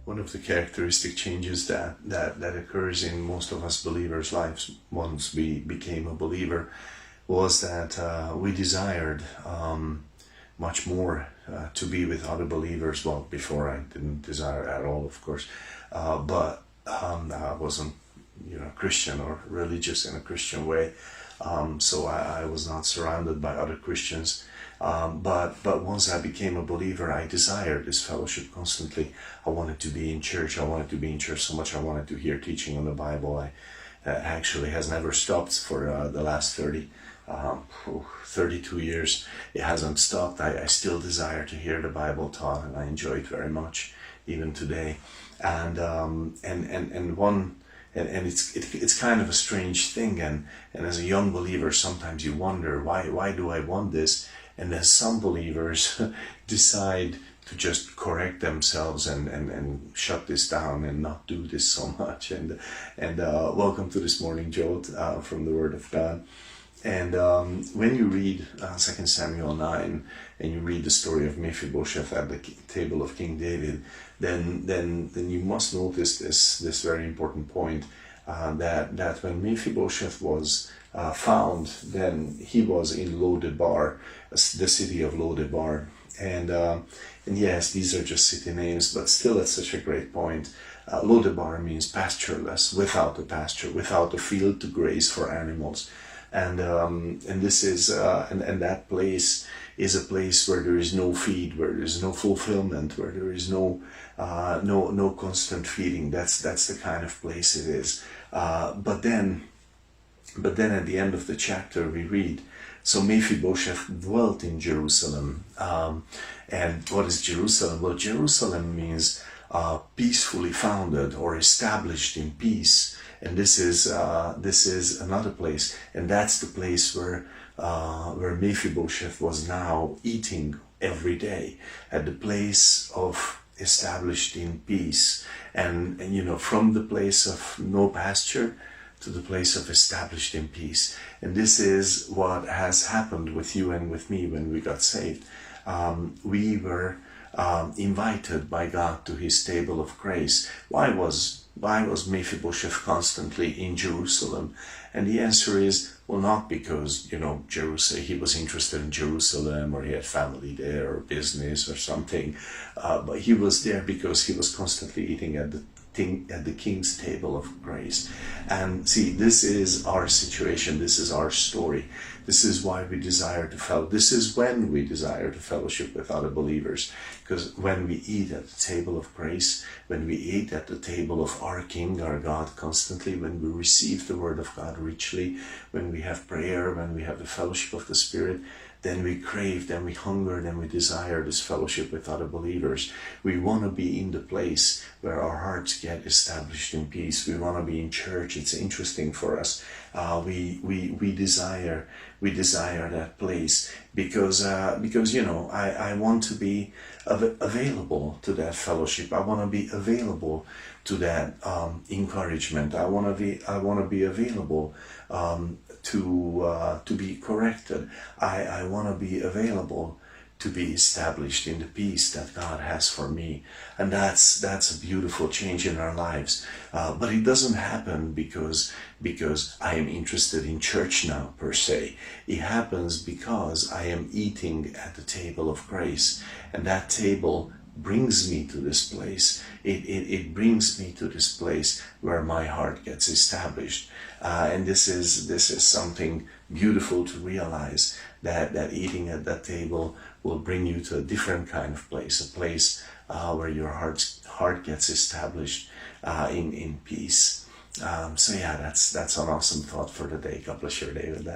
one of the characteristic changes that occurs in most of us believers' lives once we became a believer was that we desired much more to be with other believers. Well, before I didn't desire at all, of course, but I wasn't, Christian or religious in a Christian way, so I was not surrounded by other Christians. But once I became a believer, I desired this fellowship constantly. I wanted to be in church. I wanted to be in church so much. I wanted to hear teaching on the Bible. I actually has never stopped for the last 32 years. It hasn't stopped. I still desire to hear the Bible taught, and I enjoy it very much, even today. And it's kind of a strange thing. And as a young believer, sometimes you wonder, why do I want this? And then some believers decide to just correct themselves and shut this down and not do this so much. And welcome to this morning jolt from the Word of God. And when you read 2 Samuel 9 and you read the story of Mephibosheth at the table of King David, then you must notice this very important point, that when Mephibosheth was found, then he was in Lodebar, the city of Lodebar. And yes, these are just city names, but still it's such a great point. Lodebar means pastureless, without a pasture, without a field to graze for animals. And this is and that place is a place where there is no feed, where there is no fulfillment, where there is no constant feeding. That's the kind of place it is. But then at the end of the chapter we read, so Mephibosheth dwelt in Jerusalem. And what is Jerusalem? Well, Jerusalem means peacefully founded or established in peace. And this is another place, and that's the place where Mephibosheth was now eating every day, at the place of established in peace, and from the place of no pasture to the place of established in peace. And this is what has happened with you and with me when we got saved. We were invited by God to His table of grace. Why was Mephibosheth constantly in Jerusalem? And the answer is, well, not because, Jerusalem, he was interested in Jerusalem or he had family there or business or something, but he was there because he was constantly eating at the king's table of grace. And see, this is our situation, this is our story. This is why we desire to fellowship. This is when we desire to fellowship with other believers. Because when we eat at the table of grace, when we eat at the table of our King, our God, constantly, when we receive the Word of God richly, when we have prayer, when we have the fellowship of the Spirit, then we crave, then we hunger, then we desire this fellowship with other believers. We want to be in the place where our hearts get established in peace. We want to be in church. It's interesting for us. We desire that place because I want to be available to that fellowship. I want to be available to that encouragement. I want to be available to be corrected. I want to be available to be established in the peace that God has for me. And that's a beautiful change in our lives. But it doesn't happen because I am interested in church now, per se. It happens because I am eating at the table of grace. And that table brings me to this place. It brings me to this place where my heart gets established. And this is something beautiful to realize, that eating at that table will bring you to a different kind of place, a place where your heart gets established in peace. So yeah, that's an awesome thought for today. God bless your day with that.